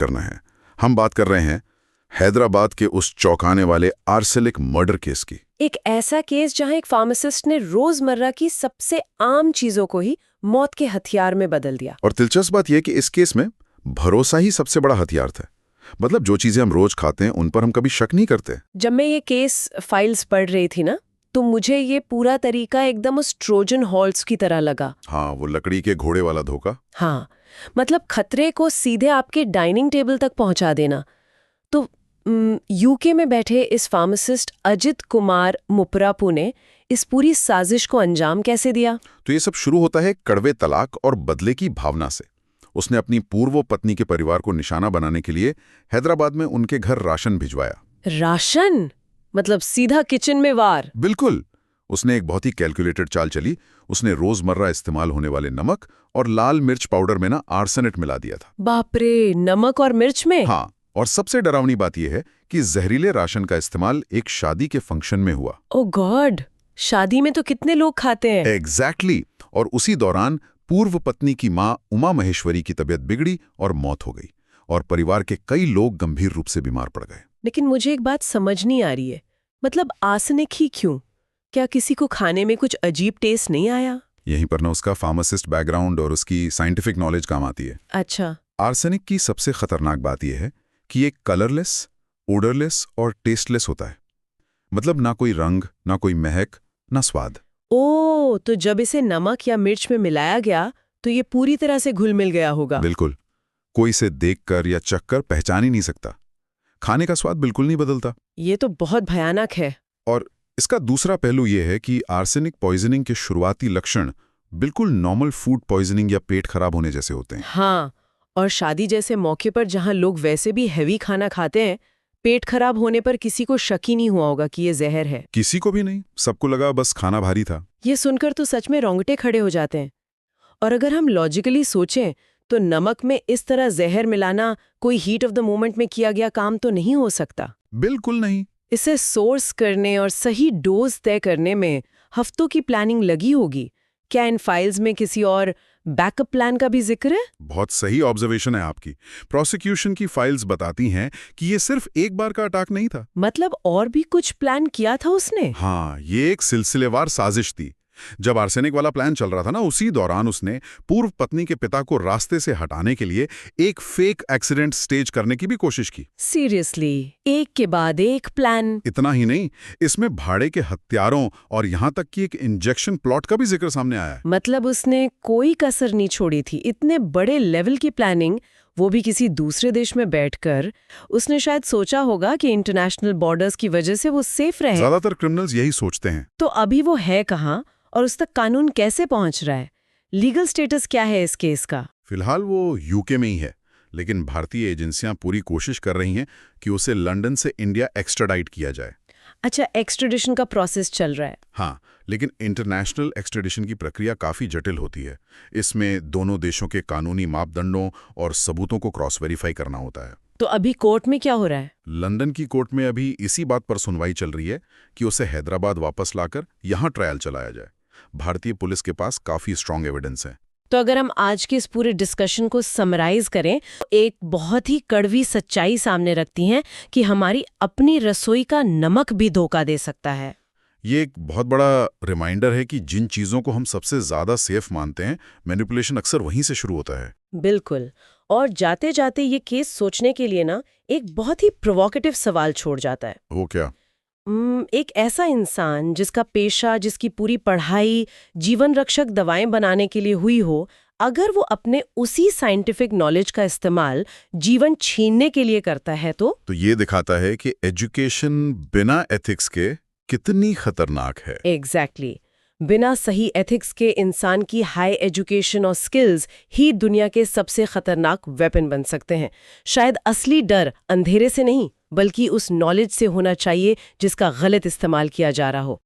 करना है। हम बात कर रहे हैं हैदराबाद के उस चौंकाने वाले आर्सेनिक मर्डर केस की। एक ऐसा केस जहां एक फार्मासिस्ट ने रोजमर्रा की सबसे आम चीजों को ही मौत के हथियार में बदल दिया। और दिलचस्प बात यह कि इस केस में भरोसा ही सबसे बड़ा हथियार था। मतलब जो चीजें हम रोज खाते हैं उन पर हम कभी शक नहीं करते। जब मैं ये केस फाइल्स पढ़ रही थी ना, तो मुझे ये पूरा तरीका एकदम उस ट्रोजन हॉर्स की तरह लगा। हाँ, वो लकड़ी के घोड़े वाला धोखा। हाँ, मतलब खतरे को सीधे आपके डाइनिंग टेबल तक पहुंचा देना। तो यूके में बैठे इस फार्मासिस्ट अजित कुमार मुपरापू ने इस पूरी साजिश को अंजाम कैसे दिया? तो ये सब शुरू होता है कड़वे तलाक और बदले की भावना से। उसने अपनी पूर्व पत्नी के परिवार को निशाना बनाने के लिए हैदराबाद में उनके घर राशन भिजवाया। राशन? मतलब सीधा किचन में वार? बिल्कुल। उसने एक बहुत ही कैलकुलेटेड चाल चली। उसने रोजमर्रा इस्तेमाल होने वाले नमक और लाल मिर्च पाउडर में ना आर्सेनेट मिला दिया था। बाप रे, नमक और मिर्च में? हाँ, और सबसे डरावनी बात यह है कि जहरीले राशन का इस्तेमाल एक शादी के फंक्शन में हुआ। ओ गॉड, शादी में तो कितने लोग खाते हैं। एग्जैक्टली। और उसी दौरान पूर्व पत्नी की मां उमा महेश्वरी की तबीयत बिगड़ी और मौत हो गई, और परिवार के कई लोग गंभीर रूप से बीमार पड़ गए। लेकिन मुझे एक बात समझ नहीं आ रही है, मतलब आर्सेनिक ही क्यों? क्या किसी को खाने में कुछ अजीब टेस्ट नहीं आया? यहीं पर ना उसका फार्मासिस्ट बैकग्राउंड और उसकी साइंटिफिक नॉलेज काम आती है। अच्छा। आर्सेनिक की सबसे खतरनाक बात यह है कि ये कलरलेस, ओडरलेस और टेस्टलेस होता है। मतलब ना कोई रंग, ना कोई महक, ना स्वाद। ओ, तो जब इसे नमक या मिर्च में मिलाया गया तो ये पूरी तरह से घुल मिल गया होगा। बिल्कुल। कोई इसे देखकर या चखकर पहचान ही नहीं सकता। खाने का स्वाद बिल्कुल नहीं बदलता। ये तो बहुत भयानक है। और इसका दूसरा पहलू यह है कि आर्सेनिक पॉइजनिंग के शुरुआती लक्षण बिल्कुल नॉर्मल फूड पॉइजनिंग या पेट खराब होने जैसे होते हैं। हाँ, और शादी जैसे मौके पर जहां लोग वैसे भी हेवी खाना खाते हैं, पेट खराब होने पर किसी को शक ही नहीं हुआ होगा कि ये जहर है। किसी को भी नहीं, सबको लगा बस खाना भारी था। ये सुनकर तो सच में रोंगटे खड़े हो जाते हैं। और अगर हम लॉजिकली सोचें तो नमक में इस तरह जहर मिलाना कोई हीट ऑफ द मोमेंट में किया गया काम तो नहीं हो सकता। बिल्कुल नहीं। इसे सोर्स करने और सही डोज तय करने में हफ्तों की प्लानिंग लगी होगी। क्या इन फाइल्स में किसी और बैकअप प्लान का भी जिक्र है? बहुत सही ऑब्जर्वेशन है आपकी। प्रोसिक्यूशन की फाइल्स बताती हैं कि ये सिर्फ एक बार का अटैक नहीं था। मतलब और भी कुछ प्लान किया था उसने? हाँ, ये एक सिलसिलेवार साजिश थी। जब आर्सेनिक वाला प्लान चल रहा था ना, उसी दौरान उसने पूर्व पत्नी के पिता को रास्ते से हटाने के लिए एक फेक एक्सीडेंट स्टेज करने की भी कोशिश की। सीरियसली? एक के बाद एक प्लान? इतना ही नहीं, इसमें भाड़े के हत्यारों और यहां तक कि एक इंजेक्शन प्लॉट का भी जिक्र सामने आया है। मतलब उसने कोई कसर नहीं छोड़ी थी। इतने बड़े लेवल की प्लानिंग, वो भी किसी दूसरे देश में बैठकर। उसने शायद सोचा होगा कि इंटरनेशनल बॉर्डर्स की वजह से वो सेफ रहे। ज्यादातर क्रिमिनल्स यही सोचते हैं। तो अभी वो है कहाँ और उस तक कानून कैसे पहुंच रहा है? लीगल स्टेटस क्या है इस केस का? फिलहाल वो यूके में ही है, लेकिन भारतीय एजेंसियां पूरी कोशिश कर रही हैं कि उसे लंदन से इंडिया एक्स्ट्राडाइट किया जाए। अच्छा, एक्स्ट्रेडिशन का प्रोसेस चल रहा है। हाँ, लेकिन इंटरनेशनल एक्स्ट्रेडिशन की प्रक्रिया काफ़ी जटिल होती है। इसमें दोनों देशों के कानूनी मापदंडों और सबूतों को क्रॉस वेरीफाई करना होता है। तो अभी कोर्ट में क्या हो रहा है? लंदन की कोर्ट में अभी इसी बात पर सुनवाई चल रही है कि उसे हैदराबाद वापस लाकर यहाँ ट्रायल चलाया जाए। भारतीय पुलिस के पास काफ़ी स्ट्रांग एविडेंस है। तो अगर हम आज के इस पूरे डिस्कशन को समराइज करें, तो एक बहुत ही कड़वी सच्चाई सामने रखती हैं कि हमारी अपनी रसोई का नमक भी धोखा दे सकता है। ये एक बहुत बड़ा रिमाइंडर है कि जिन चीज़ों को हम सबसे ज़्यादा सेफ मानते हैं, मैनिपुलेशन अक्सर वहीं से शुरू होता है। बिल्कुल। और जाते जाते ये केस सोचने के लिए ना एक बहुत ही प्रोवोकेटिव सवाल छोड़ जाता है। वो क्या? एक ऐसा इंसान जिसका पेशा, जिसकी पूरी पढ़ाई जीवन रक्षक दवाएं बनाने के लिए हुई हो, अगर वो अपने उसी साइंटिफिक नॉलेज का इस्तेमाल जीवन छीनने के लिए करता है तो ये दिखाता है कि एजुकेशन बिना एथिक्स के कितनी खतरनाक है। एग्जैक्टली। बिना सही एथिक्स के इंसान की हाई एजुकेशन और स्किल्स ही दुनिया के सबसे खतरनाक वेपन बन सकते हैं। शायद असली डर अंधेरे से नहीं, बल्कि उस नॉलेज से होना चाहिए जिसका गलत इस्तेमाल किया जा रहा हो।